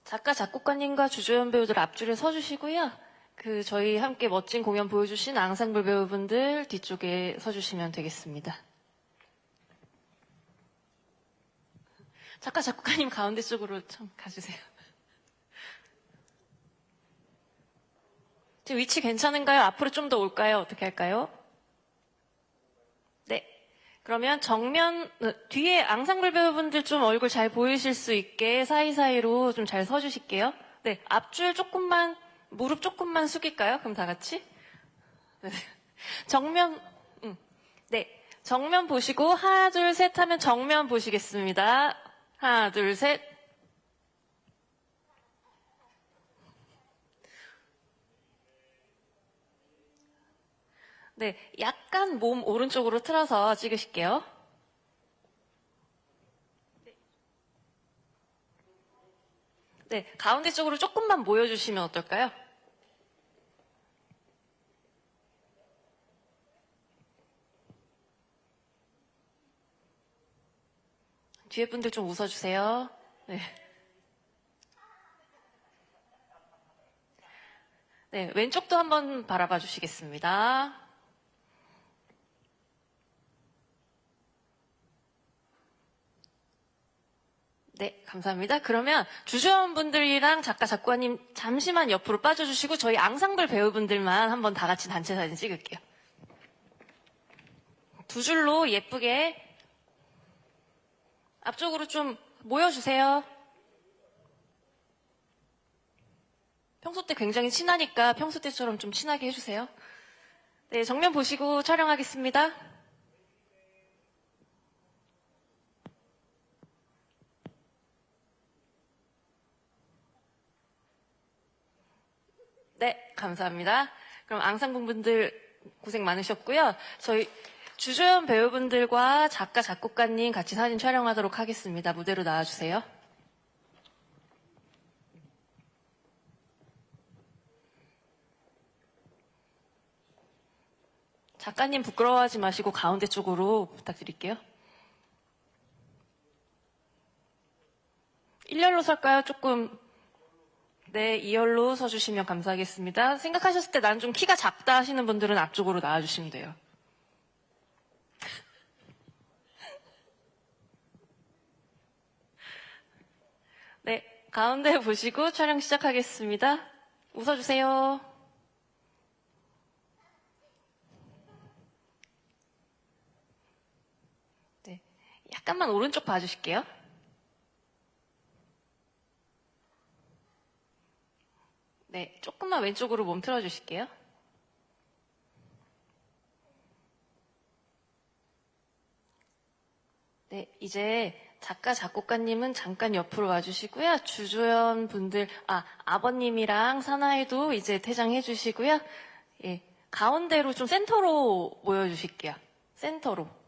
작가, 작곡가님과 주조연 배우들 앞줄에 서주시고요. 저희 함께 멋진 공연 보여주신 앙상블 배우분들 뒤쪽에 서주시면 되겠습니다. 작가, 작곡가님 가운데 쪽으로 좀 가주세요. 지금 위치 괜찮은가요? 앞으로 좀 더 올까요? 어떻게 할까요? 네. 그러면 뒤에 앙상블 배우분들 좀 얼굴 잘 보이실 수 있게 사이사이로 좀 잘 서주실게요. 네. 앞줄 조금만, 무릎 조금만 숙일까요? 그럼 다 같이? 네. 네. 정면 보시고, 하나, 둘, 셋 하면 정면 보시겠습니다. 하나, 둘, 셋. 네, 약간 몸 오른쪽으로 틀어서 찍으실게요. 네, 가운데 쪽으로 조금만 모여주시면 어떨까요? 뒤에 분들 좀 웃어주세요. 네. 네, 왼쪽도 한번 바라봐 주시겠습니다. 네, 감사합니다. 그러면 주조연 분들이랑 작가, 작가님 잠시만 옆으로 빠져주시고 저희 앙상블 배우분들만 한번 다 같이 단체 사진 찍을게요. 두 줄로 예쁘게 앞쪽으로 좀 모여주세요. 평소 때 굉장히 친하니까 평소 때처럼 좀 친하게 해주세요. 네, 정면 보시고 촬영하겠습니다. 네, 감사합니다. 그럼 앙상블분들 고생 많으셨고요. 저희 주조연 배우분들과 작가, 작곡가님 같이 사진 촬영하도록 하겠습니다. 무대로 나와주세요. 작가님 부끄러워하지 마시고 가운데 쪽으로 부탁드릴게요. 일렬로 설까요? 조금. 네, 2열로 서주시면 감사하겠습니다. 생각하셨을 때 난 좀 키가 작다 하시는 분들은 앞쪽으로 나와주시면 돼요. 네, 가운데 보시고 촬영 시작하겠습니다. 웃어주세요. 네, 약간만 오른쪽 봐주실게요. 네, 조금만 왼쪽으로 몸 틀어주실게요. 네, 이제 작가, 작곡가님은 잠깐 옆으로 와주시고요. 주조연 분들, 아버님이랑 사나이도 이제 퇴장해 주시고요. 예, 가운데로 좀 센터로 모여주실게요. 센터로.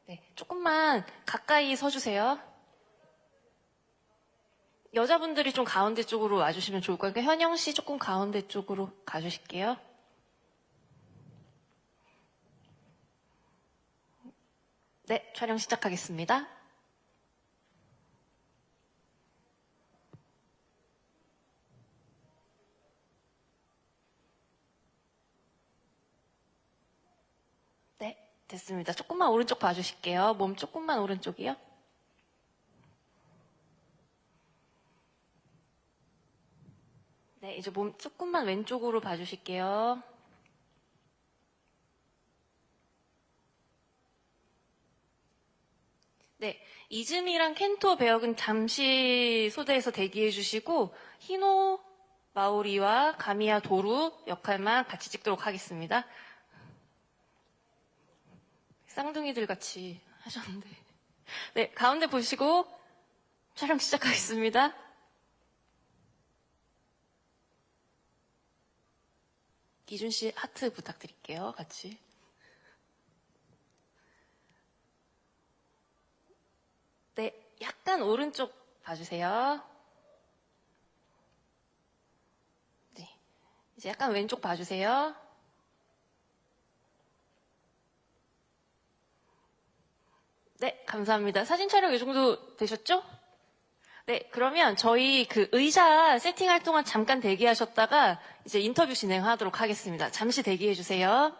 네, 조금만 가까이 서주세요. 여자분들이 좀 가운데 쪽으로 와주시면 좋을 거예요. 그러니까 현영 씨 조금 가운데 쪽으로 가주실게요. 네, 촬영 시작하겠습니다. 네, 됐습니다. 조금만 오른쪽 봐주실게요. 몸 조금만 오른쪽이요. 네, 이제 몸 조금만 왼쪽으로 봐주실게요. 네, 이즈미랑 켄토 배역은 잠시 소대에서 대기해 주시고 히노 마오리와 가미야 도루 역할만 같이 찍도록 하겠습니다. 쌍둥이들 같이 하셨는데. 네, 가운데 보시고 촬영 시작하겠습니다. 기준 씨 하트 부탁드릴게요. 같이. 네, 약간 오른쪽 봐주세요. 네, 이제 약간 왼쪽 봐주세요. 네, 감사합니다. 사진 촬영 이 정도 되셨죠? 네, 그러면 저희 그 의자 세팅할 동안 잠깐 대기하셨다가 이제 인터뷰 진행하도록 하겠습니다. 잠시 대기해 주세요.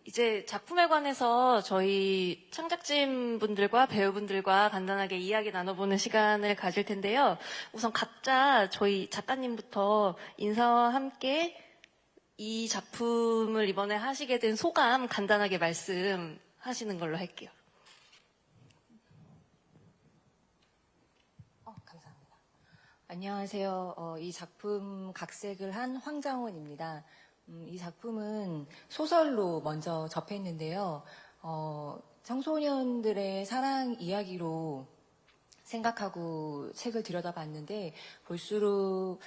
이제 작품에 관해서 저희 창작진 분들과 배우분들과 간단하게 이야기 나눠보는 시간을 가질 텐데요. 우선 각자 저희 작가님부터 인사와 함께 이 작품을 이번에 하시게 된 소감 간단하게 말씀하시는 걸로 할게요. 감사합니다. 안녕하세요. 이 작품 각색을 한 황정훈입니다. 이 작품은 소설로 먼저 접했는데요. 청소년들의 사랑 이야기로 생각하고 책을 들여다봤는데 볼수록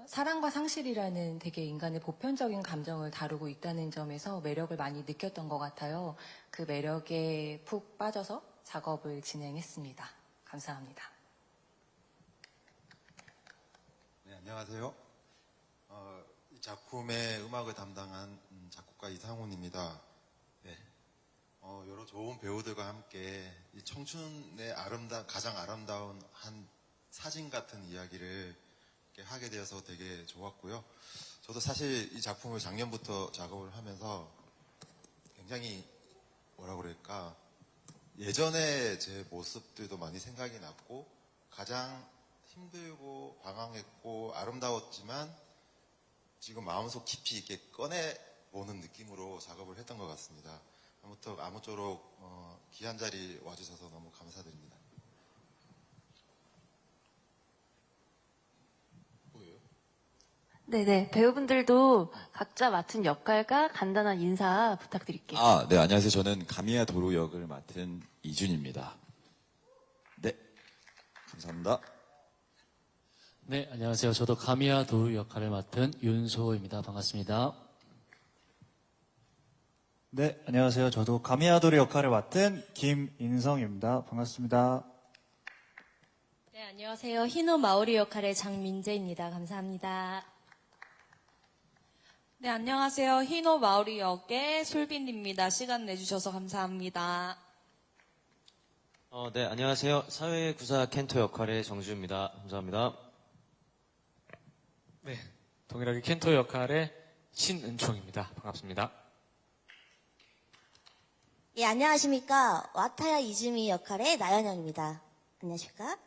사랑과 상실이라는 되게 인간의 보편적인 감정을 다루고 있다는 점에서 매력을 많이 느꼈던 것 같아요. 그 매력에 푹 빠져서 작업을 진행했습니다. 감사합니다. 네, 안녕하세요. 이 작품의 음악을 담당한 작곡가 이상훈입니다. 네, 여러 좋은 배우들과 함께 이 청춘의 가장 아름다운 한 사진 같은 이야기를 이렇게 하게 되어서 되게 좋았고요. 저도 사실 이 작품을 작년부터 작업을 하면서 굉장히 뭐라 그럴까, 예전의 제 모습들도 많이 생각이 났고 가장 힘들고 방황했고 아름다웠지만 지금 마음속 깊이 있게 꺼내보는 느낌으로 작업을 했던 것 같습니다. 아무쪼록 귀한 자리 와주셔서 너무 감사드립니다. 뭐예요? 네네, 배우분들도 각자 맡은 역할과 간단한 인사 부탁드릴게요. 네, 안녕하세요. 저는 가미야 도로 역을 맡은 이준입니다. 네, 감사합니다. 네, 안녕하세요. 저도 가미야 도루 역할을 맡은 윤소호입니다. 반갑습니다. 네, 안녕하세요. 저도 가미야도리 역할을 맡은 김인성입니다. 반갑습니다. 네, 안녕하세요. 희노 마오리 역할의 장민재입니다. 감사합니다. 네, 안녕하세요. 희노 마오리 역의 솔빈입니다. 시간 내주셔서 감사합니다. 네, 안녕하세요. 사회구사 켄토 역할의 정주입니다. 감사합니다. 네, 동일하게 켄토 역할의 신은총입니다. 반갑습니다. 예, 안녕하십니까. 와타야 이즈미 역할의 나연영입니다. 안녕하십니까.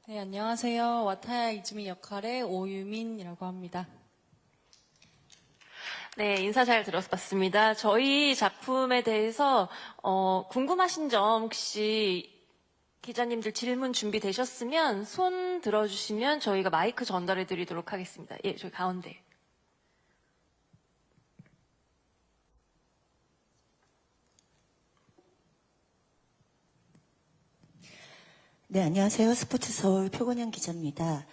네, 안녕하세요. 와타야 이즈미 역할의 오유민이라고 합니다. 네, 인사 잘 들었습니다. 저희 작품에 대해서 궁금하신 점 혹시 기자님들 질문 준비되셨으면 손 들어주시면 저희가 마이크 전달해 드리도록 하겠습니다. 예, 저희 가운데. 네, 안녕하세요. 스포츠 서울 표건영 기자입니다.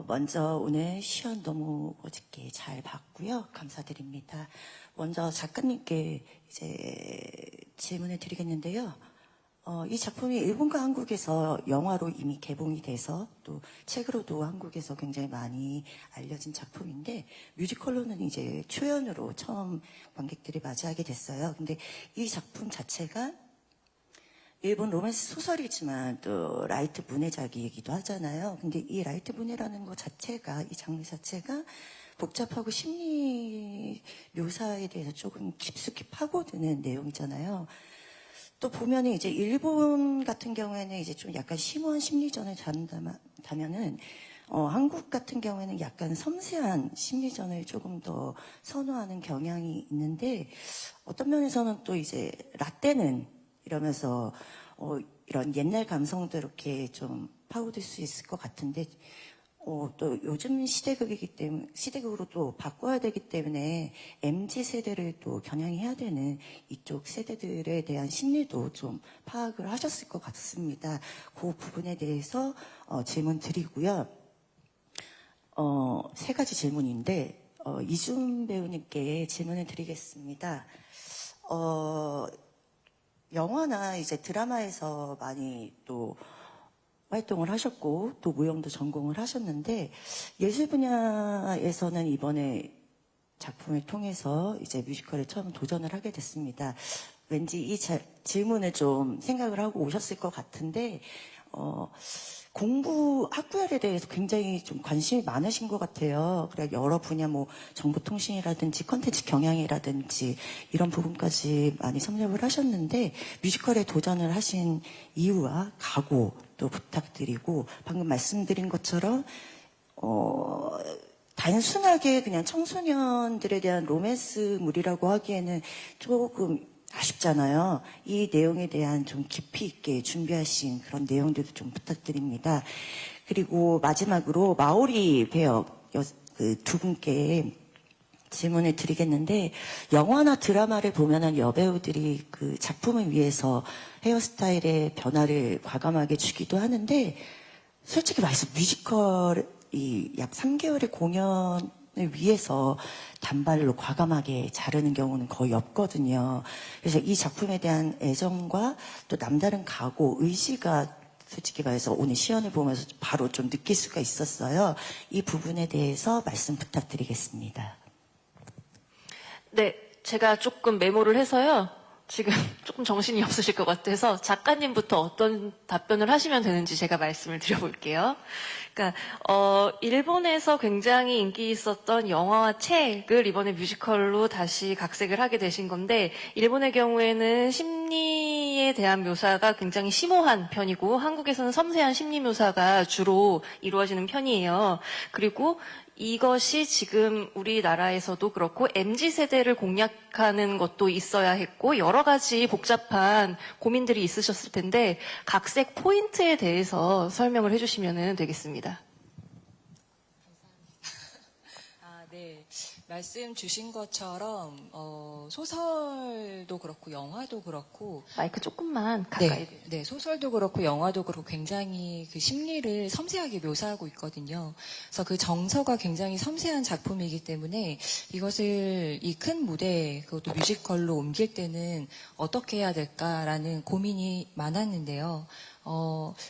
먼저 오늘 시연 너무 어저께 잘 봤고요. 감사드립니다. 먼저 작가님께 이제 질문을 드리겠는데요. 이 작품이 일본과 한국에서 영화로 이미 개봉이 돼서 또 책으로도 한국에서 굉장히 많이 알려진 작품인데 뮤지컬로는 이제 초연으로 처음 관객들이 맞이하게 됐어요. 근데 이 작품 자체가 일본 로맨스 소설이지만 또 라이트 문해작이기도 하잖아요. 근데 이 라이트 문해라는 것 자체가, 이 장르 자체가 복잡하고 심리 묘사에 대해서 조금 깊숙이 파고드는 내용이잖아요. 또 보면은 이제 일본 같은 경우에는 이제 좀 약간 심오한 심리전을 다룬다면은 한국 같은 경우에는 약간 섬세한 심리전을 조금 더 선호하는 경향이 있는데 어떤 면에서는 또 이제 라떼는 이러면서 이런 옛날 감성도 이렇게 좀 파고들 수 있을 것 같은데 또 요즘 시대극이기 때문에 시대극으로 또 바꿔야 되기 때문에 MZ 세대를 또 겨냥해야 되는 이쪽 세대들에 대한 심리도 좀 파악을 하셨을 것 같습니다. 그 부분에 대해서 질문 드리고요. 세 가지 질문인데 이준 배우님께 질문을 드리겠습니다. 영화나 이제 드라마에서 많이 또 활동을 하셨고 또 무용도 전공을 하셨는데 예술 분야에서는 이번에 작품을 통해서 이제 뮤지컬에 처음 도전을 하게 됐습니다. 왠지 이 질문을 좀 생각을 하고 오셨을 것 같은데 공부 학구열에 대해서 굉장히 좀 관심이 많으신 것 같아요. 그래 여러 분야 뭐 정보통신이라든지 컨텐츠 경영이라든지 이런 부분까지 많이 섭렵을 하셨는데 뮤지컬에 도전을 하신 이유와 각오 또 부탁드리고 방금 말씀드린 것처럼 단순하게 그냥 청소년들에 대한 로맨스물이라고 하기에는 조금 아쉽잖아요. 이 내용에 대한 좀 깊이 있게 준비하신 그런 내용들도 좀 부탁드립니다. 그리고 마지막으로 마오리 배역 그 두 분께 질문을 드리겠는데 영화나 드라마를 보면은 여배우들이 그 작품을 위해서 헤어스타일의 변화를 과감하게 주기도 하는데 솔직히 말해서 뮤지컬이 약 3개월의 공연을 위해서 단발로 과감하게 자르는 경우는 거의 없거든요. 그래서 이 작품에 대한 애정과 또 남다른 각오, 의지가 솔직히 말해서 오늘 시연을 보면서 바로 좀 느낄 수가 있었어요. 이 부분에 대해서 말씀 부탁드리겠습니다. 네, 제가 조금 메모를 해서요. 지금 조금 정신이 없으실 것 같아서 작가님부터 어떤 답변을 하시면 되는지 제가 말씀을 드려볼게요. 그러니까 일본에서 굉장히 인기 있었던 영화와 책을 이번에 뮤지컬로 다시 각색을 하게 되신 건데 일본의 경우에는 심리에 대한 묘사가 굉장히 심오한 편이고 한국에서는 섬세한 심리 묘사가 주로 이루어지는 편이에요. 그리고 이것이 지금 우리나라에서도 그렇고 MZ세대를 공략하는 것도 있어야 했고 여러 가지 복잡한 고민들이 있으셨을 텐데 각색 포인트에 대해서 설명을 해주시면 되겠습니다. 네. 말씀 주신 것처럼 소설도 그렇고 영화도 그렇고 마이크 조금만 가까이. 네, 소설도 그렇고 영화도 그렇고 굉장히 그 심리를 섬세하게 묘사하고 있거든요. 그래서 그 정서가 굉장히 섬세한 작품이기 때문에 이것을 이 큰 무대 그것도 뮤지컬로 옮길 때는 어떻게 해야 될까라는 고민이 많았는데요.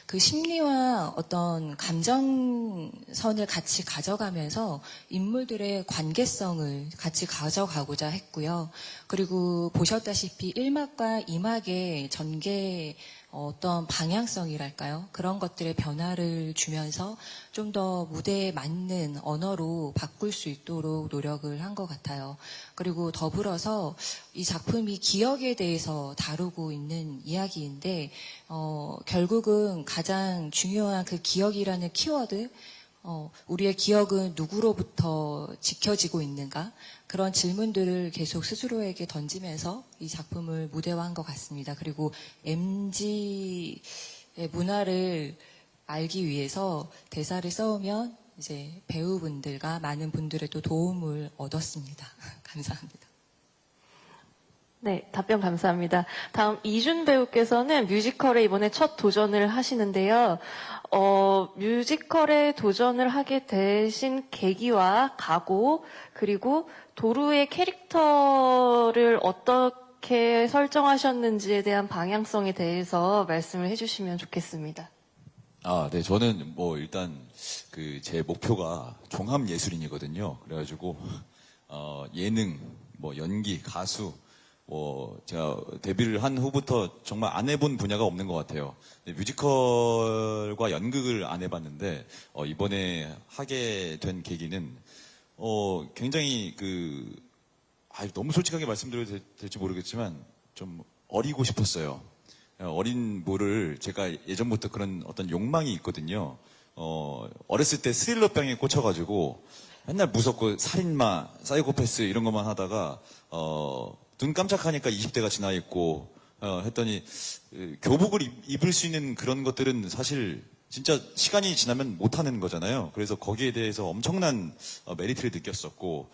그 심리와 어떤 감정선을 같이 가져가면서 인물들의 관계성을 같이 가져가고자 했고요. 그리고 보셨다시피 1막과 2막의 전개 어떤 방향성이랄까요? 그런 것들의 변화를 주면서 좀 더 무대에 맞는 언어로 바꿀 수 있도록 노력을 한 것 같아요. 그리고 더불어서 이 작품이 기억에 대해서 다루고 있는 이야기인데 결국은 가장 중요한 그 기억이라는 키워드 우리의 기억은 누구로부터 지켜지고 있는가? 그런 질문들을 계속 스스로에게 던지면서 이 작품을 무대화한 것 같습니다. 그리고 MZ의 문화를 알기 위해서 대사를 써오면 이제 배우분들과 많은 분들의 또 도움을 얻었습니다. 감사합니다. 네, 답변 감사합니다. 다음 이준 배우께서는 뮤지컬에 이번에 첫 도전을 하시는데요. 뮤지컬에 도전을 하게 되신 계기와 각오, 그리고 도루의 캐릭터를 어떻게 설정하셨는지에 대한 방향성에 대해서 말씀을 해주시면 좋겠습니다. 네, 저는 뭐 일단 그 제 목표가 종합 예술인이거든요. 그래가지고 예능, 뭐 연기, 가수, 제가 데뷔를 한 후부터 정말 안 해본 분야가 없는 것 같아요. 뮤지컬과 연극을 안 해봤는데 이번에 하게 된 계기는 굉장히 너무 솔직하게 말씀드려도 될지 모르겠지만 좀 어리고 싶었어요. 어린 모를 제가 예전부터 그런 어떤 욕망이 있거든요. 어렸을 때 스릴러병에 꽂혀가지고 맨날 무섭고 살인마, 사이코패스 이런 것만 하다가 눈 깜짝하니까 20대가 지나 있고 했더니 교복을 입을 수 있는 그런 것들은 사실 진짜 시간이 지나면 못하는 거잖아요. 그래서 거기에 대해서 엄청난 메리트를 느꼈었고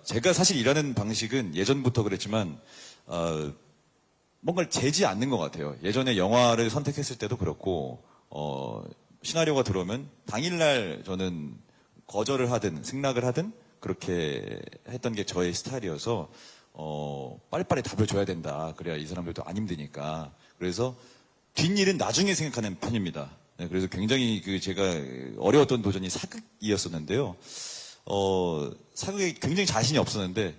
제가 사실 일하는 방식은 예전부터 그랬지만 뭔가를 재지 않는 것 같아요. 예전에 영화를 선택했을 때도 그렇고 시나리오가 들어오면 당일날 저는 거절을 하든 승낙을 하든 그렇게 했던 게 저의 스타일이어서 빨리빨리 답을 줘야 된다. 그래야 이 사람들도 안 힘드니까. 그래서 뒷일은 나중에 생각하는 편입니다. 네, 그래서 굉장히 제가 어려웠던 도전이 사극이었었는데요. 사극에 굉장히 자신이 없었는데,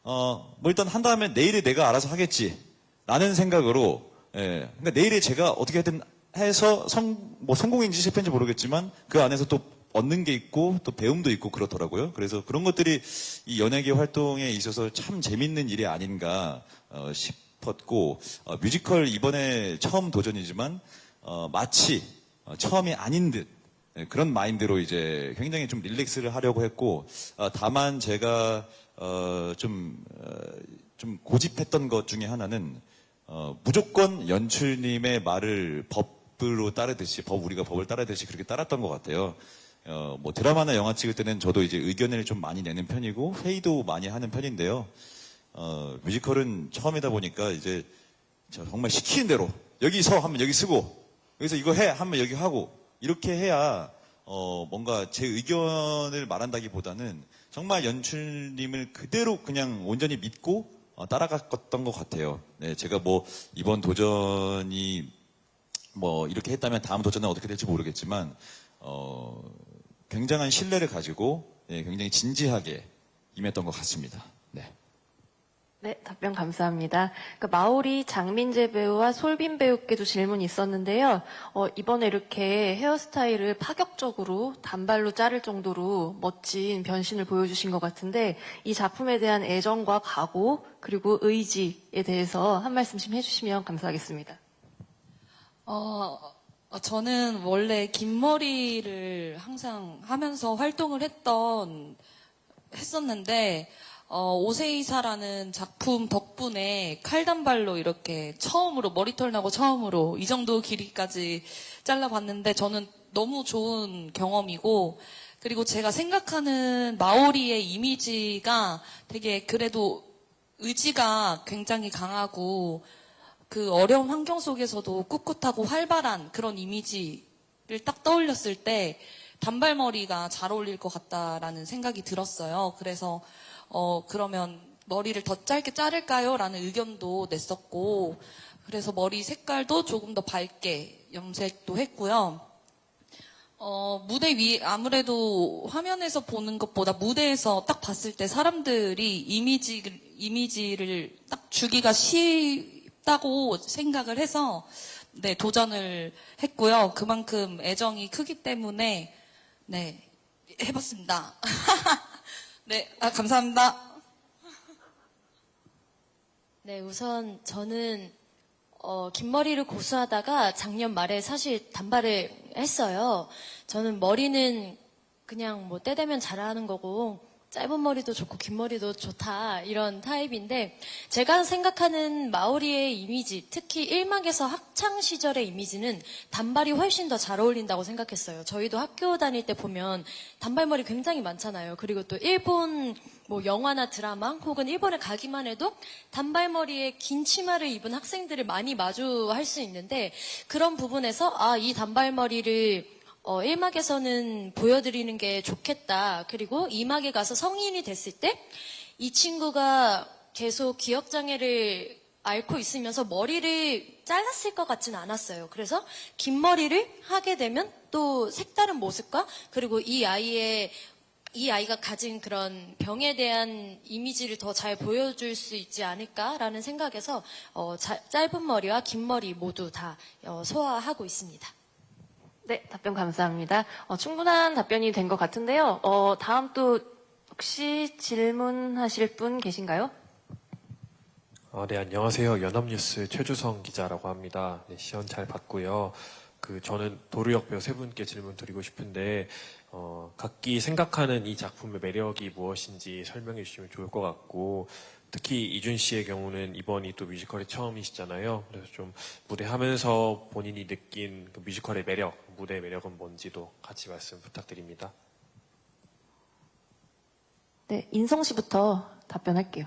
뭐 일단 한 다음에 내일에 내가 알아서 하겠지. 라는 생각으로, 그러니까 내일에 제가 어떻게든 해서 성공인지 실패인지 모르겠지만 그 안에서 또 얻는 게 있고 또 배움도 있고 그렇더라고요. 그래서 그런 것들이 이 연예계 활동에 있어서 참 재밌는 일이 아닌가 싶었고, 뮤지컬 이번에 처음 도전이지만 마치 처음이 아닌 듯 그런 마인드로 이제 굉장히 좀 릴렉스를 하려고 했고, 다만 제가 좀 고집했던 것 중에 하나는 무조건 연출님의 말을 법으로 따르듯이 우리가 법을 따르듯이 그렇게 따랐던 것 같아요. 뭐 드라마나 영화 찍을 때는 저도 이제 의견을 좀 많이 내는 편이고 회의도 많이 하는 편인데요. 뮤지컬은 처음이다 보니까 이제 정말 시키는 대로 여기 서 하면 여기 쓰고 여기서 이거 해 하면 여기 하고 이렇게 해야 뭔가 제 의견을 말한다기보다는 정말 연출님을 그대로 그냥 온전히 믿고 따라갔던 것 같아요. 네, 제가 뭐 이번 도전이 뭐 이렇게 했다면 다음 도전은 어떻게 될지 모르겠지만 굉장한 신뢰를 가지고 굉장히 진지하게 임했던 것 같습니다. 네. 네, 답변 감사합니다. 마오리 장민재 배우와 솔빈 배우께도 질문이 있었는데요. 이번에 이렇게 헤어스타일을 파격적으로 단발로 자를 정도로 멋진 변신을 보여주신 것 같은데 이 작품에 대한 애정과 각오 그리고 의지에 대해서 한 말씀씩 해주시면 감사하겠습니다. 저는 원래 긴 머리를 항상 하면서 활동을 했었는데 오세이사라는 작품 덕분에 칼단발로 이렇게 처음으로 머리털 나고 처음으로 이 정도 길이까지 잘라봤는데 저는 너무 좋은 경험이고, 그리고 제가 생각하는 마오리의 이미지가 되게 그래도 의지가 굉장히 강하고 그 어려운 환경 속에서도 꿋꿋하고 활발한 그런 이미지를 딱 떠올렸을 때 단발머리가 잘 어울릴 것 같다라는 생각이 들었어요. 그래서 그러면 머리를 더 짧게 자를까요? 라는 의견도 냈었고, 그래서 머리 색깔도 조금 더 밝게 염색도 했고요. 무대 위, 아무래도 화면에서 보는 것보다 무대에서 딱 봤을 때 사람들이 이미지를 딱 주기가 쉽다고 생각을 해서, 네, 도전을 했고요. 그만큼 애정이 크기 때문에, 네, 해봤습니다. 네, 감사합니다. 네, 우선 저는 긴 머리를 고수하다가 작년 말에 사실 단발을 했어요. 저는 머리는 그냥 뭐 때 되면 자라는 거고 짧은 머리도 좋고 긴 머리도 좋다 이런 타입인데, 제가 생각하는 마오리의 이미지, 특히 1막에서 학창 시절의 이미지는 단발이 훨씬 더 잘 어울린다고 생각했어요. 저희도 학교 다닐 때 보면 단발머리 굉장히 많잖아요. 그리고 또 일본 뭐 영화나 드라마 혹은 일본에 가기만 해도 단발머리에 긴 치마를 입은 학생들을 많이 마주할 수 있는데, 그런 부분에서 이 단발머리를 1막에서는 보여드리는 게 좋겠다. 그리고 2막에 가서 성인이 됐을 때 이 친구가 계속 기억장애를 앓고 있으면서 머리를 잘랐을 것 같지는 않았어요. 그래서 긴 머리를 하게 되면 또 색다른 모습과 그리고 이 아이가 가진 그런 병에 대한 이미지를 더 잘 보여줄 수 있지 않을까라는 생각에서 짧은 머리와 긴 머리 모두 다 소화하고 있습니다. 네, 답변 감사합니다. 충분한 답변이 된 것 같은데요. 다음 또 혹시 질문하실 분 계신가요? 네, 안녕하세요. 연합뉴스 최주성 기자라고 합니다. 네, 시연 잘 봤고요. 저는 도루역 배우 세 분께 질문 드리고 싶은데, 각기 생각하는 이 작품의 매력이 무엇인지 설명해 주시면 좋을 것 같고, 특히 이준 씨의 경우는 이번이 또 뮤지컬이 처음이시잖아요. 그래서 좀 무대하면서 본인이 느낀 그 뮤지컬의 매력, 무대의 매력은 뭔지도 같이 말씀 부탁드립니다. 네, 인성 씨부터 답변할게요.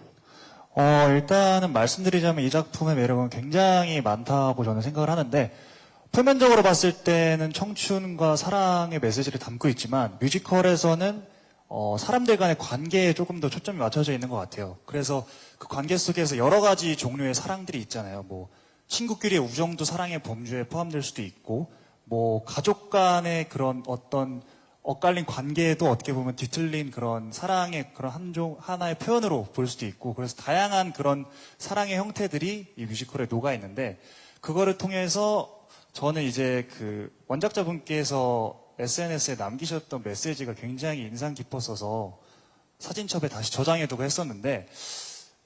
일단은 말씀드리자면 이 작품의 매력은 굉장히 많다고 저는 생각을 하는데, 표면적으로 봤을 때는 청춘과 사랑의 메시지를 담고 있지만 뮤지컬에서는 사람들 간의 관계에 조금 더 초점이 맞춰져 있는 것 같아요. 그래서 그 관계 속에서 여러 가지 종류의 사랑들이 있잖아요. 뭐 친구끼리의 우정도 사랑의 범주에 포함될 수도 있고, 뭐 가족 간의 그런 어떤 엇갈린 관계에도 어떻게 보면 뒤틀린 그런 사랑의 그런 하나의 표현으로 볼 수도 있고, 그래서 다양한 그런 사랑의 형태들이 이 뮤지컬에 녹아 있는데, 그거를 통해서 저는 이제 그 원작자분께서 SNS에 남기셨던 메시지가 굉장히 인상 깊었어서 사진첩에 다시 저장해두고 했었는데,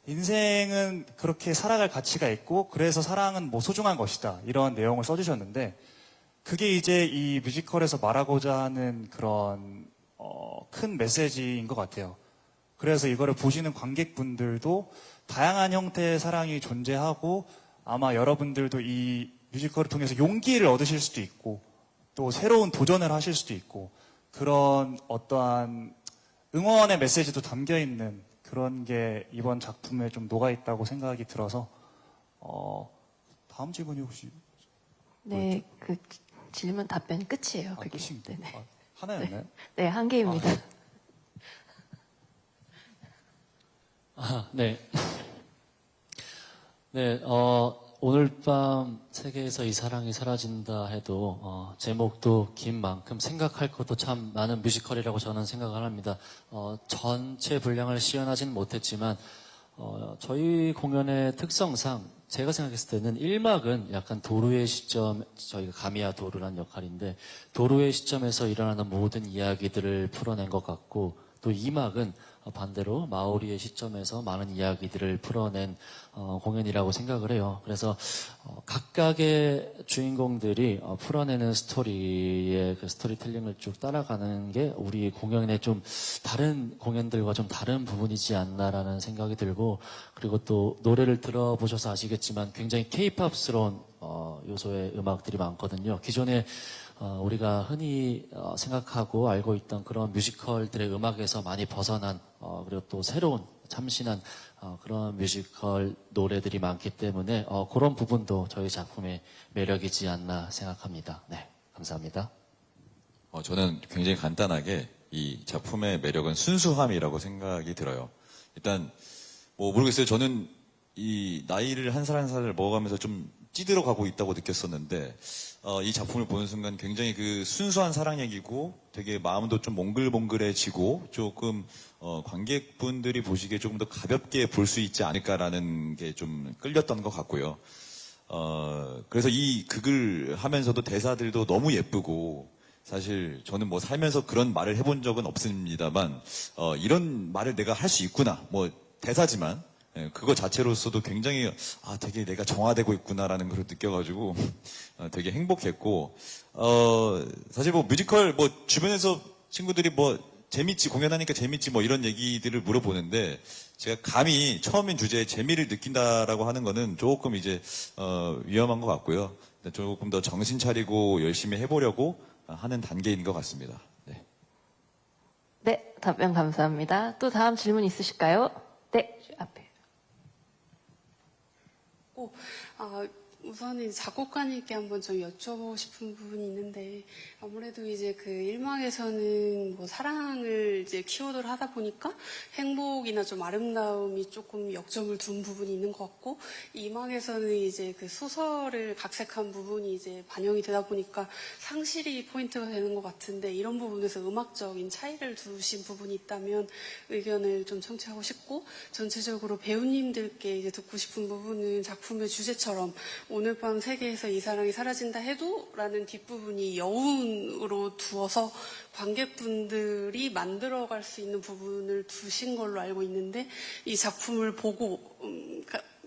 인생은 그렇게 살아갈 가치가 있고 그래서 사랑은 뭐 소중한 것이다, 이런 내용을 써주셨는데, 그게 이제 이 뮤지컬에서 말하고자 하는 그런 큰 메시지인 것 같아요. 그래서 이거를 보시는 관객분들도 다양한 형태의 사랑이 존재하고, 아마 여러분들도 이 뮤지컬을 통해서 용기를 얻으실 수도 있고 또 새로운 도전을 하실 수도 있고, 그런 어떠한 응원의 메시지도 담겨 있는 그런 게 이번 작품에 좀 녹아 있다고 생각이 들어서, 다음 질문이 혹시 네, 그 질문 답변 끝이에요. 그게. 끝인가요? 네네. 하나였나요? 네, 한 개입니다. 네. 네, 오늘 밤 세계에서 이 사랑이 사라진다 해도 제목도 긴 만큼 생각할 것도 참 많은 뮤지컬이라고 저는 생각을 합니다. 전체 분량을 시연하진 못했지만 저희 공연의 특성상 제가 생각했을 때는 1막은 약간 도루의 시점, 저희가 가미야 도루란 역할인데 도루의 시점에서 일어나는 모든 이야기들을 풀어낸 것 같고, 또 2막은 반대로 마오리의 시점에서 많은 이야기들을 풀어낸 공연이라고 생각을 해요. 그래서 각각의 주인공들이 풀어내는 스토리의 그 스토리텔링을 쭉 따라가는 게 우리 공연의 좀 다른 공연들과 좀 다른 부분이지 않나라는 생각이 들고, 그리고 또 노래를 들어보셔서 아시겠지만 굉장히 케이팝스러운 요소의 음악들이 많거든요. 기존에 우리가 흔히 생각하고 알고 있던 그런 뮤지컬들의 음악에서 많이 벗어난 그리고 또 새로운 참신한 그런 뮤지컬 노래들이 많기 때문에 그런 부분도 저희 작품의 매력이지 않나 생각합니다. 네, 감사합니다. 저는 굉장히 간단하게 이 작품의 매력은 순수함이라고 생각이 들어요. 일단 뭐 모르겠어요. 저는 이 나이를 한 살 한 살을 먹어가면서 좀 찌들어 가고 있다고 느꼈었는데, 이 작품을 보는 순간 굉장히 그 순수한 사랑 얘기고 되게 마음도 좀 몽글몽글해지고 조금 관객분들이 보시기에 조금 더 가볍게 볼 수 있지 않을까라는 게 좀 끌렸던 것 같고요. 그래서 이 극을 하면서도 대사들도 너무 예쁘고, 사실 저는 뭐 살면서 그런 말을 해본 적은 없습니다만 이런 말을 내가 할 수 있구나, 뭐 대사지만 그거 자체로서도 굉장히 되게 내가 정화되고 있구나라는 걸 느껴가지고 되게 행복했고, 사실 뭐 뮤지컬 뭐 주변에서 친구들이 뭐 재밌지, 공연하니까 재밌지 뭐 이런 얘기들을 물어보는데, 제가 감히 처음인 주제에 재미를 느낀다라고 하는 거는 조금 이제 위험한 것 같고요. 조금 더 정신 차리고 열심히 해보려고 하는 단계인 것 같습니다. 네. 네, 답변 감사합니다. 또 다음 질문 있으실까요? 네, 앞에. 우선은 작곡가님께 한번 좀 여쭤보고 싶은 부분이 있는데, 아무래도 이제 그 1막에서는 뭐 사랑을 이제 키워드를 하다 보니까 행복이나 좀 아름다움이 조금 역점을 둔 부분이 있는 것 같고, 2막에서는 이제 그 소설을 각색한 부분이 이제 반영이 되다 보니까 상실이 포인트가 되는 것 같은데, 이런 부분에서 음악적인 차이를 두신 부분이 있다면 의견을 좀 청취하고 싶고, 전체적으로 배우님들께 이제 듣고 싶은 부분은 작품의 주제처럼 오늘 밤 세계에서 이 사랑이 사라진다 해도 라는 뒷부분이 여운으로 두어서 관객분들이 만들어갈 수 있는 부분을 두신 걸로 알고 있는데, 이 작품을 보고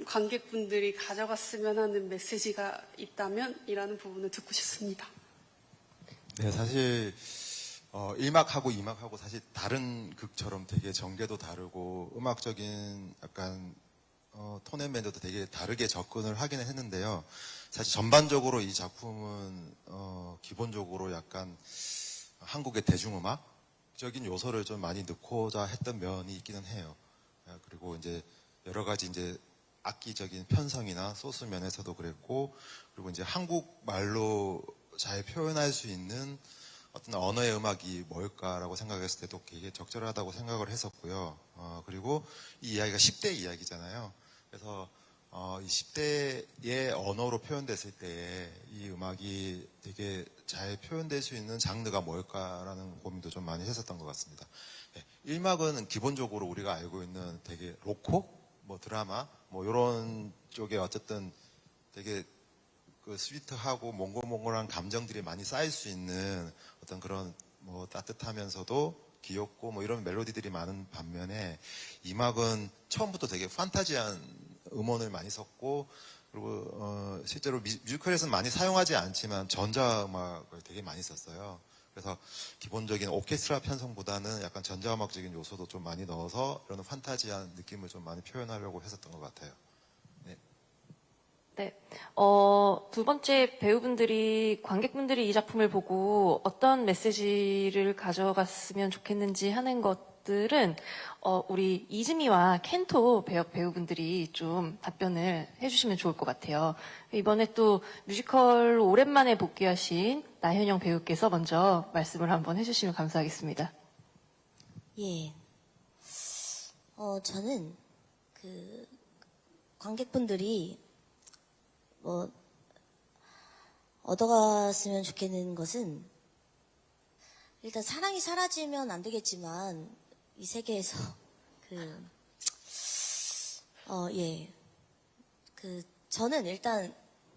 관객분들이 가져갔으면 하는 메시지가 있다면 이라는 부분을 듣고 싶습니다. 네, 사실 1막하고 2막하고 사실 다른 극처럼 되게 전개도 다르고 음악적인 약간 톤 밴드도 되게 다르게 접근을 하기는 했는데요. 사실 전반적으로 이 작품은 기본적으로 약간 한국의 대중음악적인 요소를 좀 많이 넣고자 했던 면이 있기는 해요. 그리고 이제 여러 가지 이제 악기적인 편성이나 소스 면에서도 그랬고, 그리고 이제 한국말로 잘 표현할 수 있는 어떤 언어의 음악이 뭘까라고 생각했을 때도 되게 적절하다고 생각을 했었고요. 그리고 이 이야기가 10대 이야기잖아요. 그래서 이 10대의 언어로 표현됐을 때에 이 음악이 되게 잘 표현될 수 있는 장르가 뭘까라는 고민도 좀 많이 했었던 것 같습니다. 1막은 기본적으로 우리가 알고 있는 되게 로코, 뭐 드라마, 뭐 이런 쪽에 어쨌든 되게 그 스위트하고 몽골몽골한 감정들이 많이 쌓일 수 있는 어떤 그런 뭐 따뜻하면서도 귀엽고 뭐 이런 멜로디들이 많은 반면에 2막은 처음부터 되게 판타지한 음원을 많이 썼고 그리고 실제로 뮤지컬에서는 많이 사용하지 않지만 전자음악을 되게 많이 썼어요. 그래서 기본적인 오케스트라 편성보다는 약간 전자음악적인 요소도 좀 많이 넣어서 이런 판타지한 느낌을 좀 많이 표현하려고 했었던 것 같아요. 네. 네. 두 번째 배우분들이, 관객분들이 이 작품을 보고 어떤 메시지를 가져갔으면 좋겠는지 하는 것들은, 우리 이즈미와 켄토 배우분들이 좀 답변을 해주시면 좋을 것 같아요. 이번에 또 뮤지컬 오랜만에 복귀하신 나현영 배우께서 먼저 말씀을 한번 해주시면 감사하겠습니다. 예. 저는 그 관객분들이 뭐 얻어갔으면 좋겠는 것은 일단 사랑이 사라지면 안 되겠지만 이 세계에서 저는 일단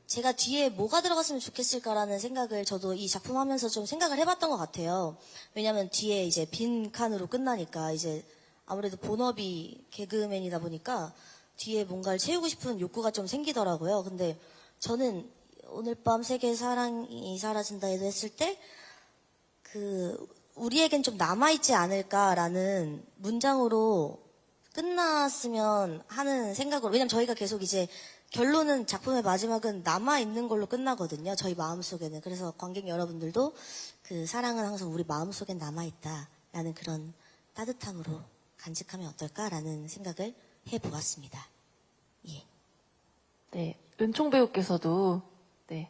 제가 뒤에 뭐가 들어갔으면 좋겠을까라는 생각을 저도 이 작품 하면서 좀 생각을 해봤던 것 같아요. 왜냐면 뒤에 이제 빈 칸으로 끝나니까 이제 아무래도 본업이 개그맨이다 보니까 뒤에 뭔가를 채우고 싶은 욕구가 좀 생기더라고요. 근데 저는 오늘 밤 세계의 사랑이 사라진다 해도 했을 때 우리에겐 좀 남아있지 않을까라는 문장으로 끝났으면 하는 생각으로, 왜냐면 저희가 계속 이제 결론은 작품의 마지막은 남아있는 걸로 끝나거든요. 저희 마음속에는. 그래서 관객 여러분들도 그 사랑은 항상 우리 마음속엔 남아있다라는 그런 따뜻함으로 간직하면 어떨까라는 생각을 해보았습니다. 예. 네. 은총 배우께서도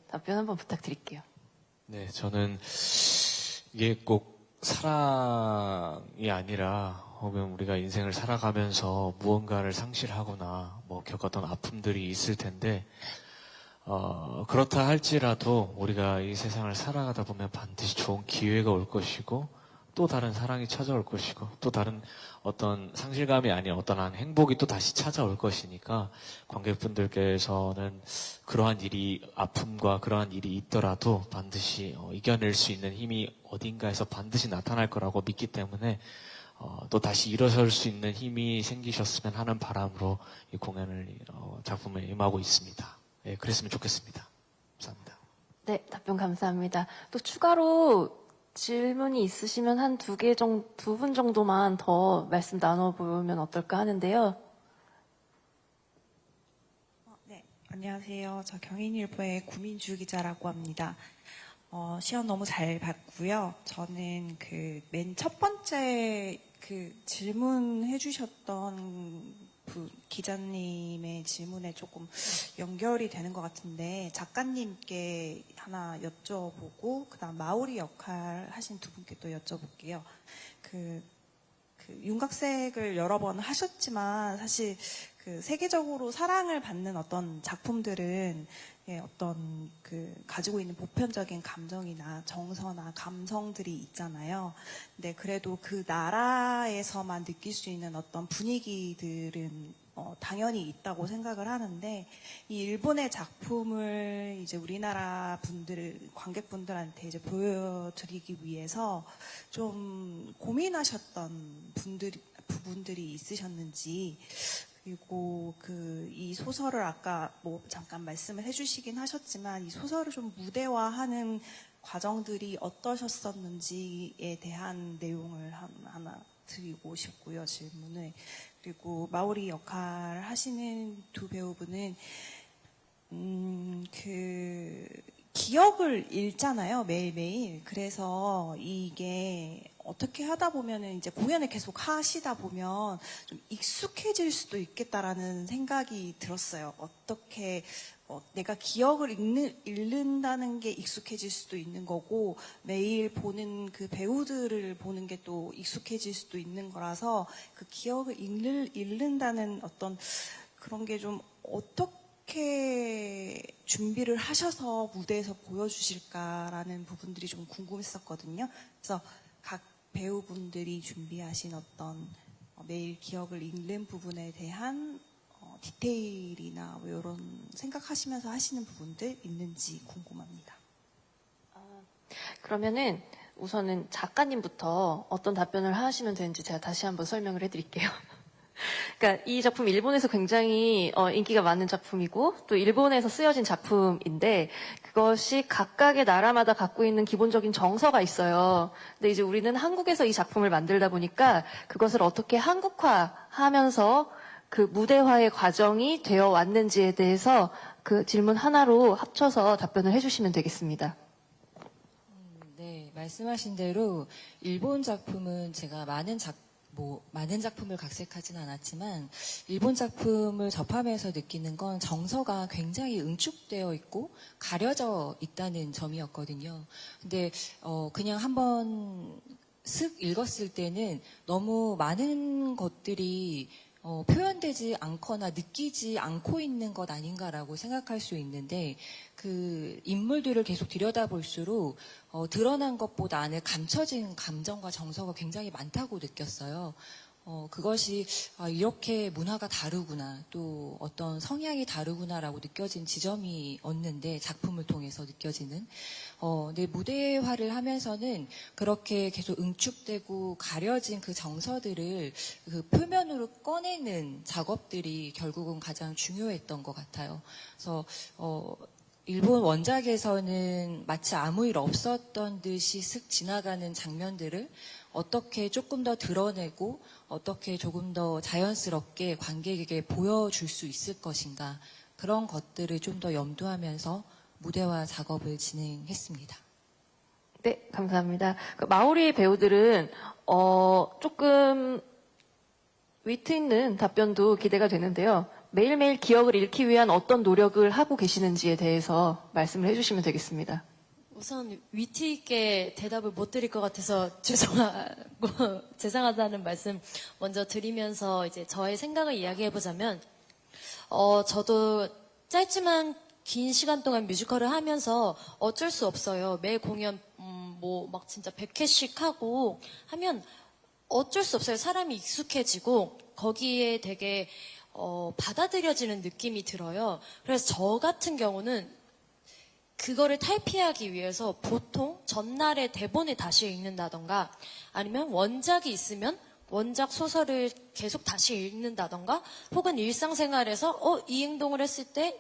답변 한번 부탁드릴게요. 네, 저는 이게 꼭 사랑이 아니라 혹은 우리가 인생을 살아가면서 무언가를 상실하거나 뭐 겪었던 아픔들이 있을 텐데 그렇다 할지라도 우리가 이 세상을 살아가다 보면 반드시 좋은 기회가 올 것이고 또 다른 사랑이 찾아올 것이고 또 다른 어떤 상실감이 아닌 어떤 한 행복이 또 다시 찾아올 것이니까 관객분들께서는 그러한 일이 아픔과 그러한 일이 있더라도 반드시 이겨낼 수 있는 힘이 어딘가에서 반드시 나타날 거라고 믿기 때문에 또 다시 일어설 수 있는 힘이 생기셨으면 하는 바람으로 이 공연을 작품에 임하고 있습니다. 네, 그랬으면 좋겠습니다. 감사합니다. 네, 답변 감사합니다. 또 추가로 질문이 있으시면 한 두 분 정도만 더 말씀 나눠보면 어떨까 하는데요. 네, 안녕하세요. 저 경인일보의 구민주 기자라고 합니다. 시연 너무 잘 봤고요. 저는 맨 첫 번째 질문해 주셨던 기자님의 질문에 조금 연결이 되는 것 같은데 작가님께 하나 여쭤보고 그다음 마오리 역할 하신 두 분께 또 여쭤볼게요. 윤곽색을 여러 번 하셨지만 사실 세계적으로 사랑을 받는 어떤 작품들은 어떤 가지고 있는 보편적인 감정이나 정서나 감성들이 있잖아요. 근데 그래도 그 나라에서만 느낄 수 있는 어떤 분위기들은 당연히 있다고 생각을 하는데 이 일본의 작품을 이제 우리나라 관객분들한테 이제 보여드리기 위해서 좀 고민하셨던 부분들이 있으셨는지, 그리고 이 소설을 아까 잠깐 말씀을 해주시긴 하셨지만 이 소설을 좀 무대화하는 과정들이 어떠셨었는지에 대한 내용을 하나 드리고 싶고요, 질문을. 그리고 마오리 역할 하시는 두 배우분은 기억을 잃잖아요, 매일매일. 그래서 이게 어떻게 하다 보면은 이제 공연을 계속 하시다 보면 좀 익숙해질 수도 있겠다라는 생각이 들었어요. 어떻게 내가 기억을 잃는다는 게 익숙해질 수도 있는 거고 매일 보는 그 배우들을 보는 게 또 익숙해질 수도 있는 거라서 그 기억을 잃는다는 어떤 그런 게 좀 어떻게 어떻게 준비를 하셔서 무대에서 보여주실까라는 부분들이 좀 궁금했었거든요. 그래서 각 배우분들이 준비하신 어떤 매일 기억을 읽는 부분에 대한 디테일이나 뭐 이런 생각하시면서 하시는 부분들 있는지 궁금합니다. 그러면은 우선은 작가님부터 어떤 답변을 하시면 되는지 제가 다시 한번 설명을 해드릴게요. 그러니까 이 작품 일본에서 굉장히 인기가 많은 작품이고 또 일본에서 쓰여진 작품인데 그것이 각각의 나라마다 갖고 있는 기본적인 정서가 있어요. 근데 이제 우리는 한국에서 이 작품을 만들다 보니까 그것을 어떻게 한국화하면서 그 무대화의 과정이 되어 왔는지에 대해서 그 질문 하나로 합쳐서 답변을 해주시면 되겠습니다. 네, 말씀하신 대로 일본 작품은 제가 많은 작품을 각색하진 않았지만 일본 작품을 접하면서 느끼는 건 정서가 굉장히 응축되어 있고 가려져 있다는 점이었거든요. 근데 그냥 한번 쓱 읽었을 때는 너무 많은 것들이 표현되지 않거나 느끼지 않고 있는 것 아닌가라고 생각할 수 있는데 그 인물들을 계속 들여다볼수록 드러난 것보다 안에 감춰진 감정과 정서가 굉장히 많다고 느꼈어요. 그것이 이렇게 문화가 다르구나, 또 어떤 성향이 다르구나라고 느껴진 지점이었는데 작품을 통해서 느껴지는. 내 무대화를 하면서는 그렇게 계속 응축되고 가려진 그 정서들을 그 표면으로 꺼내는 작업들이 결국은 가장 중요했던 것 같아요. 그래서 일본 원작에서는 마치 아무 일 없었던 듯이 슥 지나가는 장면들을 어떻게 조금 더 드러내고 어떻게 조금 더 자연스럽게 관객에게 보여줄 수 있을 것인가, 그런 것들을 좀 더 염두하면서 무대화 작업을 진행했습니다. 네, 감사합니다. 마오리 배우들은 조금 위트 있는 답변도 기대가 되는데요. 매일매일 기억을 잃기 위한 어떤 노력을 하고 계시는지에 대해서 말씀을 해주시면 되겠습니다. 우선 위트 있게 대답을 못 드릴 것 같아서 죄송하다는 말씀 먼저 드리면서 이제 저의 생각을 이야기해보자면, 저도 짧지만 긴 시간 동안 뮤지컬을 하면서 어쩔 수 없어요. 매 공연 막 진짜 100회씩 하고 하면 어쩔 수 없어요. 사람이 익숙해지고 거기에 되게 받아들여지는 느낌이 들어요. 그래서 저 같은 경우는 그거를 탈피하기 위해서 보통 전날에 대본을 다시 읽는다던가 아니면 원작이 있으면 원작 소설을 계속 다시 읽는다던가 혹은 일상생활에서 이 행동을 했을 때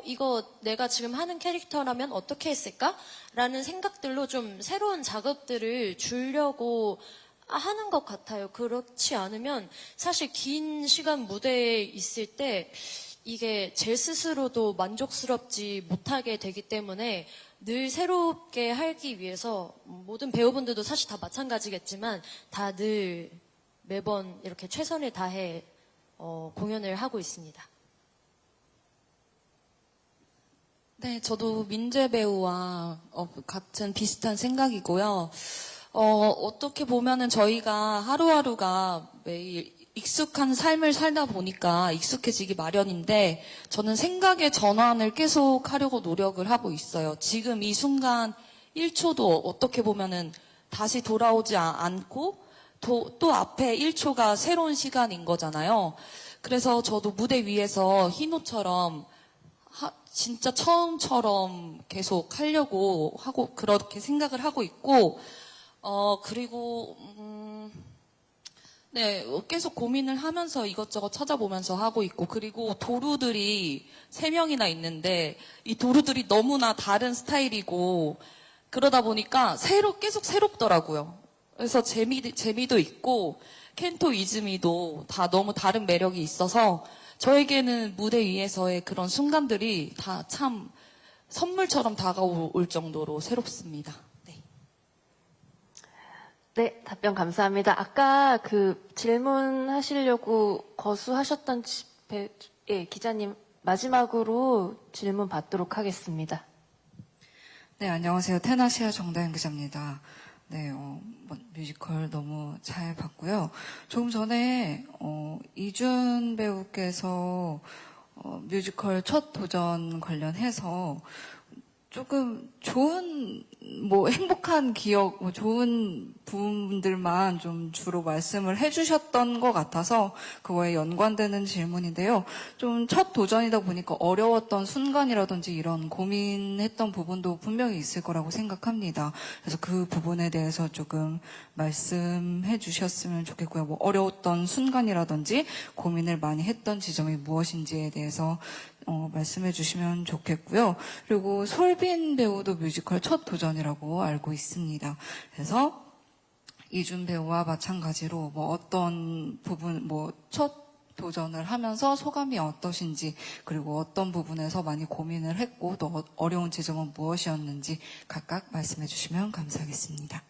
이거 내가 지금 하는 캐릭터라면 어떻게 했을까? 라는 생각들로 좀 새로운 자극들을 주려고 하는 것 같아요. 그렇지 않으면 사실 긴 시간 무대에 있을 때 이게 제 스스로도 만족스럽지 못하게 되기 때문에 늘 새롭게 하기 위해서 모든 배우분들도 사실 다 마찬가지겠지만 다 늘 매번 이렇게 최선을 다해 공연을 하고 있습니다. 네, 저도 민재 배우와 같은 비슷한 생각이고요. 어떻게 보면은 저희가 하루하루가 매일 익숙한 삶을 살다 보니까 익숙해지기 마련인데 저는 생각의 전환을 계속 하려고 노력을 하고 있어요. 지금 이 순간 1초도 어떻게 보면은 다시 돌아오지 않고 또 앞에 1초가 새로운 시간인 거잖아요. 그래서 저도 무대 위에서 희노처럼 진짜 처음처럼 계속 하려고 하고 그렇게 생각을 하고 있고 그리고 네, 계속 고민을 하면서 이것저것 찾아보면서 하고 있고, 그리고 도루들이 3명이나 있는데, 이 도루들이 너무나 다른 스타일이고, 그러다 보니까 계속 새롭더라고요. 그래서 재미도 있고, 켄토 이즈미도 다 너무 다른 매력이 있어서, 저에게는 무대 위에서의 그런 순간들이 다 참 선물처럼 다가올 정도로 새롭습니다. 네, 답변 감사합니다. 아까 그 질문하시려고 거수하셨던 기자님 마지막으로 질문 받도록 하겠습니다. 네, 안녕하세요. 테나시아 정다현 기자입니다. 네, 뮤지컬 너무 잘 봤고요. 조금 전에 이준 배우께서 뮤지컬 첫 도전 관련해서 조금 좋은, 뭐, 행복한 기억, 뭐, 좋은 부분들만 좀 주로 말씀을 해주셨던 것 같아서 그거에 연관되는 질문인데요. 좀 첫 도전이다 보니까 어려웠던 순간이라든지 이런 고민했던 부분도 분명히 있을 거라고 생각합니다. 그래서 그 부분에 대해서 조금 말씀해 주셨으면 좋겠고요. 뭐, 어려웠던 순간이라든지 고민을 많이 했던 지점이 무엇인지에 대해서 말씀해 주시면 좋겠고요. 그리고 솔빈 배우도 뮤지컬 첫 도전이라고 알고 있습니다. 그래서 이준 배우와 마찬가지로 뭐 어떤 부분, 뭐 첫 도전을 하면서 소감이 어떠신지, 그리고 어떤 부분에서 많이 고민을 했고 또 어려운 지점은 무엇이었는지 각각 말씀해 주시면 감사하겠습니다.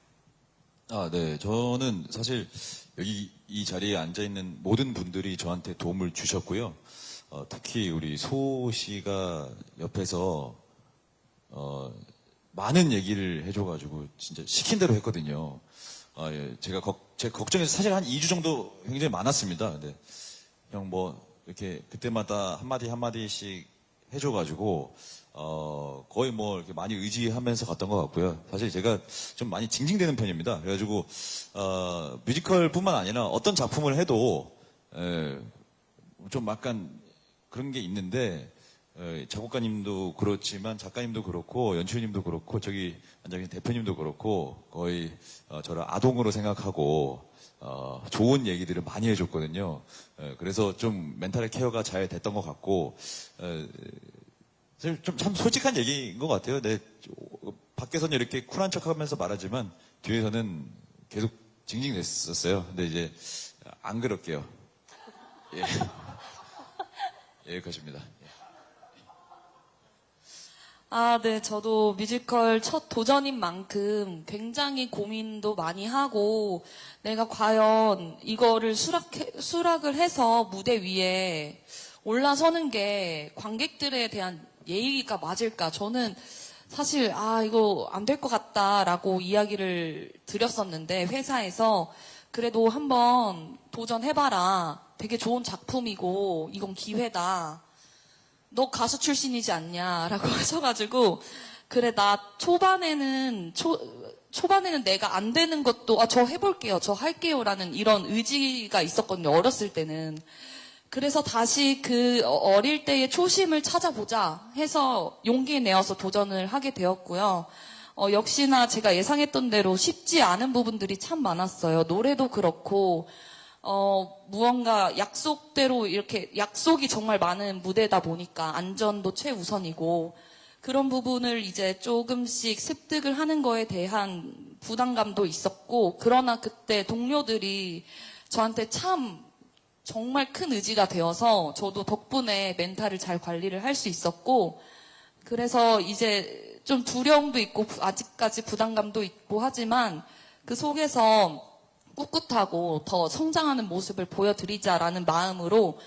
네. 저는 사실 여기 이 자리에 앉아있는 모든 분들이 저한테 도움을 주셨고요. 특히 우리 소 씨가 옆에서 많은 얘기를 해줘가지고 진짜 시킨 대로 했거든요. 예, 제가 제 걱정해서 사실 한 2주 정도 굉장히 많았습니다. 근데 형 뭐 이렇게 그때마다 한마디씩 해줘가지고 거의 뭐 이렇게 많이 의지하면서 갔던 것 같고요. 사실 제가 좀 많이 징징대는 편입니다. 그래가지고 뮤지컬뿐만 아니라 어떤 작품을 해도 좀 약간 그런 게 있는데 작곡가님도 그렇지만 작가님도 그렇고 연출님도 그렇고 저기 앉아계신 대표님도 그렇고 거의 저를 아동으로 생각하고 좋은 얘기들을 많이 해줬거든요. 그래서 좀 멘탈의 케어가 잘 됐던 것 같고 사실 좀 참 솔직한 얘기인 것 같아요. 밖에서는 이렇게 쿨한 척하면서 말하지만 뒤에서는 계속 징징댔었어요. 근데 이제 안 그럴게요. 예. 여기까지입니다. 네. 저도 뮤지컬 첫 도전인 만큼 굉장히 고민도 많이 하고 내가 과연 이거를 수락을 해서 무대 위에 올라서는 게 관객들에 대한 예의가 맞을까? 저는 사실 이거 안 될 것 같다라고 이야기를 드렸었는데 회사에서 그래도 한번 도전해봐라. 되게 좋은 작품이고 이건 기회다. 너 가수 출신이지 않냐라고 하셔가지고 그래 나 초반에는 내가 안 되는 것도 저 해볼게요. 저 할게요라는 이런 의지가 있었거든요. 어렸을 때는. 그래서 다시 그 어릴 때의 초심을 찾아보자 해서 용기 내어서 도전을 하게 되었고요. 역시나 제가 예상했던 대로 쉽지 않은 부분들이 참 많았어요. 노래도 그렇고 무언가 약속대로 이렇게 약속이 정말 많은 무대다 보니까 안전도 최우선이고 그런 부분을 이제 조금씩 습득을 하는 거에 대한 부담감도 있었고 그러나 그때 동료들이 저한테 참 정말 큰 의지가 되어서 저도 덕분에 멘탈을 잘 관리를 할 수 있었고 그래서 이제 좀 두려움도 있고 아직까지 부담감도 있고 하지만 그 속에서 꿋꿋하고 더 성장하는 모습을 보여드리자라는 마음으로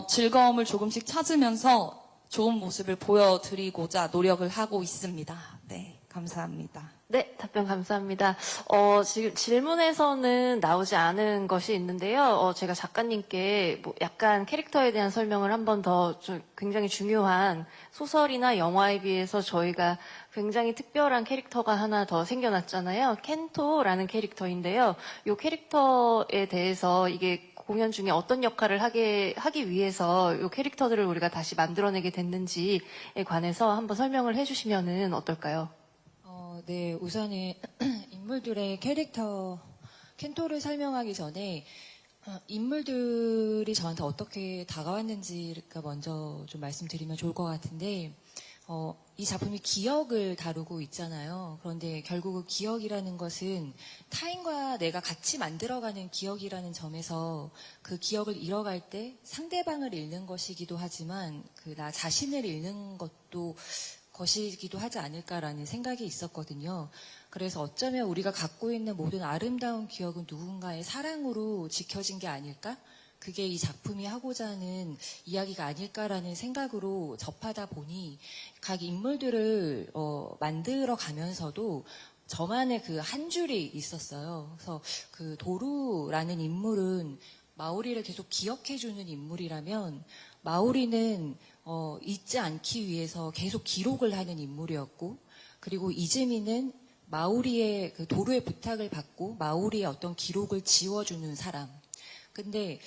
즐거움을 조금씩 찾으면서 좋은 모습을 보여드리고자 노력을 하고 있습니다. 네, 감사합니다. 네, 답변 감사합니다. 지금 질문에서는 나오지 않은 것이 있는데요. 제가 작가님께 뭐 약간 캐릭터에 대한 설명을 한 번 더 굉장히 중요한 소설이나 영화에 비해서 저희가 굉장히 특별한 캐릭터가 하나 더 생겨났잖아요. 켄토라는 캐릭터인데요. 이 캐릭터에 대해서 이게 공연 중에 어떤 역할을 하기 위해서 이 캐릭터들을 우리가 다시 만들어내게 됐는지에 관해서 한번 설명을 해주시면은 어떨까요? 네, 우선은 인물들의 캐릭터, 켄토를 설명하기 전에 인물들이 저한테 어떻게 다가왔는지가 먼저 좀 말씀드리면 좋을 것 같은데, 이 작품이 기억을 다루고 있잖아요. 그런데 결국 그 기억이라는 것은 타인과 내가 같이 만들어가는 기억이라는 점에서 그 기억을 잃어갈 때 상대방을 잃는 것이기도 하지만 그 나 자신을 잃는 것이기도 하지 않을까라는 생각이 있었거든요. 그래서 어쩌면 우리가 갖고 있는 모든 아름다운 기억은 누군가의 사랑으로 지켜진 게 아닐까? 그게 이 작품이 하고자 하는 이야기가 아닐까라는 생각으로 접하다 보니 각 인물들을 만들어 가면서도 저만의 그 한 줄이 있었어요. 그래서 그 도루라는 인물은 마오리를 계속 기억해주는 인물이라면 마오리는 잊지 않기 위해서 계속 기록을 하는 인물이었고, 그리고 이즈미는 마오리의 그 도루의 부탁을 받고 마오리의 어떤 기록을 지워주는 사람. 근데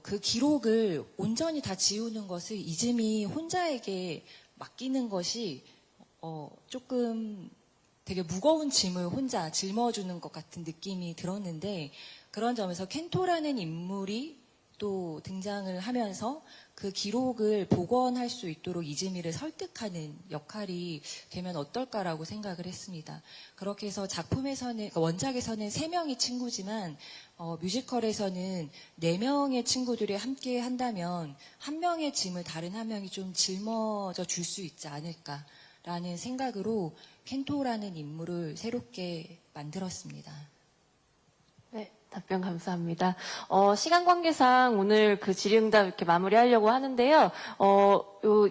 그 기록을 온전히 다 지우는 것을 이즈미 혼자에게 맡기는 것이 조금 되게 무거운 짐을 혼자 짊어주는 것 같은 느낌이 들었는데, 그런 점에서 켄토라는 인물이 또 등장을 하면서 그 기록을 복원할 수 있도록 이즈미를 설득하는 역할이 되면 어떨까라고 생각을 했습니다. 그렇게 해서 작품에서는, 그러니까 원작에서는 3명이 친구지만 뮤지컬에서는 4명의 친구들이 함께 한다면 한 명의 짐을 다른 한 명이 좀 짊어져 줄 수 있지 않을까라는 생각으로 켄토라는 인물을 새롭게 만들었습니다. 네, 답변 감사합니다. 시간 관계상 오늘 그 질의응답 이렇게 마무리하려고 하는데요.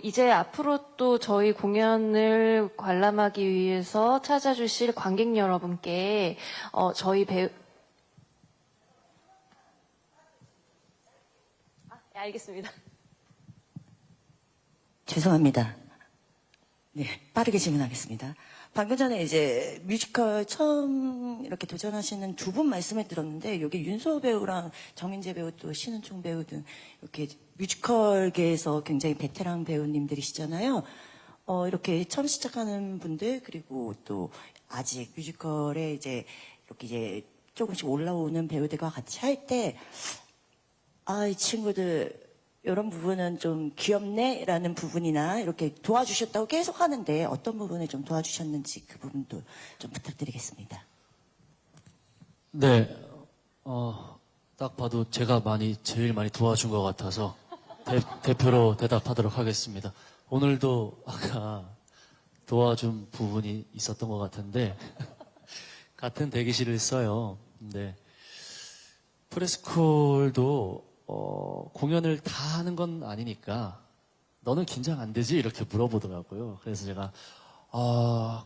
이제 앞으로 또 저희 공연을 관람하기 위해서 찾아주실 관객 여러분께 저희 배우 네, 알겠습니다. 죄송합니다. 네, 빠르게 질문하겠습니다. 방금 전에 이제 뮤지컬 처음 이렇게 도전하시는 두 분 말씀을 들었는데, 여기 윤소 배우랑 정민재 배우 또 신은총 배우 등 이렇게 뮤지컬계에서 굉장히 베테랑 배우님들이시잖아요. 이렇게 처음 시작하는 분들, 그리고 또 아직 뮤지컬에 이렇게 조금씩 올라오는 배우들과 같이 할 때, 이 친구들 이런 부분은 좀 귀엽네라는 부분이나 이렇게 도와주셨다고 계속 하는데 어떤 부분을 좀 도와주셨는지 그 부분도 좀 부탁드리겠습니다. 네, 딱 봐도 제가 제일 많이 도와준 것 같아서 대표로 대답하도록 하겠습니다. 오늘도 아까 도와준 부분이 있었던 것 같은데 같은 대기실을 써요. 근데 프레스콜도 공연을 다 하는 건 아니니까 너는 긴장 안 되지? 이렇게 물어보더라고요. 그래서 제가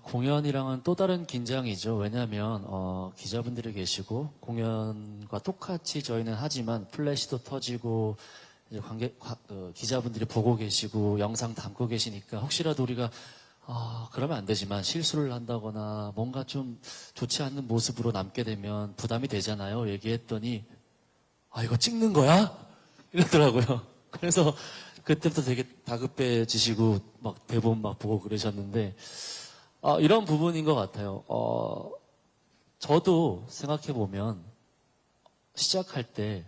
공연이랑은 또 다른 긴장이죠. 왜냐하면 기자분들이 계시고 공연과 똑같이 저희는 하지만 플래시도 터지고 이제 기자분들이 보고 계시고 영상 담고 계시니까 혹시라도 우리가 그러면 안 되지만 실수를 한다거나 뭔가 좀 좋지 않는 모습으로 남게 되면 부담이 되잖아요. 얘기했더니 이거 찍는 거야? 이러더라고요. 그래서 그때부터 되게 다급해지시고 막 대본 막 보고 그러셨는데 이런 부분인 것 같아요. 저도 생각해보면 시작할 때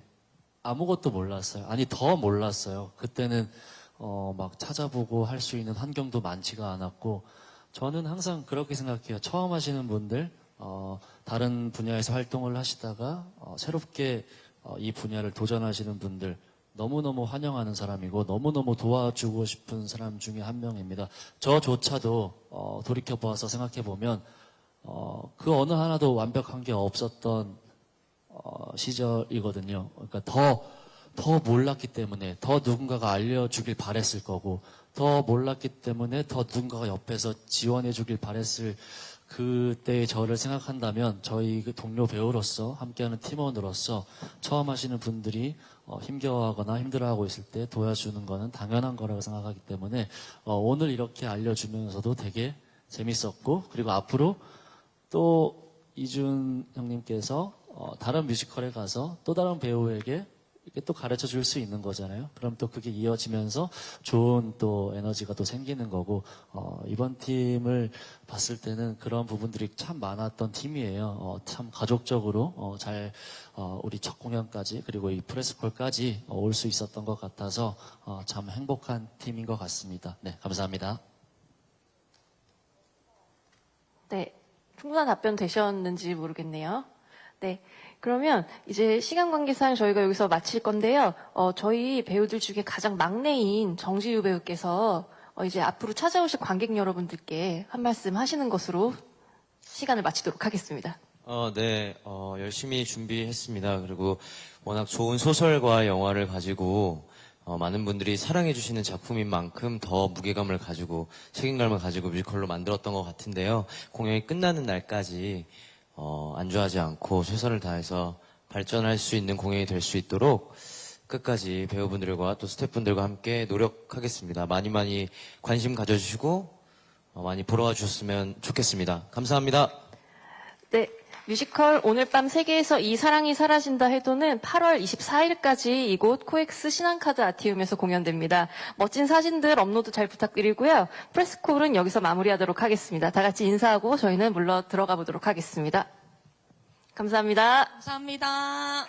아무것도 몰랐어요. 아니 더 몰랐어요. 그때는 막 찾아보고 할 수 있는 환경도 많지가 않았고, 저는 항상 그렇게 생각해요. 처음 하시는 분들, 다른 분야에서 활동을 하시다가 새롭게 이 분야를 도전하시는 분들 너무너무 환영하는 사람이고 너무너무 도와주고 싶은 사람 중에 한 명입니다. 저조차도 돌이켜보아서 생각해보면 그 어느 하나도 완벽한 게 없었던 시절이거든요. 그러니까 더 몰랐기 때문에 더 누군가가 알려주길 바랬을 거고, 더 몰랐기 때문에 더 누군가가 옆에서 지원해주길 바랬을 그때의 저를 생각한다면 저희 그 동료 배우로서 함께하는 팀원으로서 처음 하시는 분들이 힘겨워하거나 힘들어하고 있을 때 도와주는 거는 당연한 거라고 생각하기 때문에 오늘 이렇게 알려주면서도 되게 재밌었고, 그리고 앞으로 또 이준 형님께서 다른 뮤지컬에 가서 또 다른 배우에게 이렇게 또 가르쳐 줄 수 있는 거잖아요. 그럼 또 그게 이어지면서 좋은 또 에너지가 또 생기는 거고, 이번 팀을 봤을 때는 그런 부분들이 참 많았던 팀이에요. 참 가족적으로 잘 우리 첫 공연까지 그리고 이 프레스콜까지 올 수 있었던 것 같아서 참 행복한 팀인 것 같습니다. 네, 감사합니다. 네, 충분한 답변 되셨는지 모르겠네요. 네, 그러면 이제 시간 관계상 저희가 여기서 마칠 건데요. 저희 배우들 중에 가장 막내인 정지유 배우께서 이제 앞으로 찾아오실 관객 여러분들께 한 말씀 하시는 것으로 시간을 마치도록 하겠습니다. 네, 열심히 준비했습니다. 그리고 워낙 좋은 소설과 영화를 가지고 많은 분들이 사랑해주시는 작품인 만큼 더 무게감을 가지고 책임감을 가지고 뮤지컬로 만들었던 것 같은데요. 공연이 끝나는 날까지 안주하지 않고 최선을 다해서 발전할 수 있는 공연이 될 수 있도록 끝까지 배우분들과 또 스태프분들과 함께 노력하겠습니다. 많이 많이 관심 가져주시고 많이 보러 와주셨으면 좋겠습니다. 감사합니다. 네. 뮤지컬 오늘 밤 세계에서 이 사랑이 사라진다 해도는 8월 24일까지 이곳 코엑스 신한카드 아티움에서 공연됩니다. 멋진 사진들 업로드 잘 부탁드리고요. 프레스콜은 여기서 마무리하도록 하겠습니다. 다 같이 인사하고 저희는 물러 들어가 보도록 하겠습니다. 감사합니다. 감사합니다.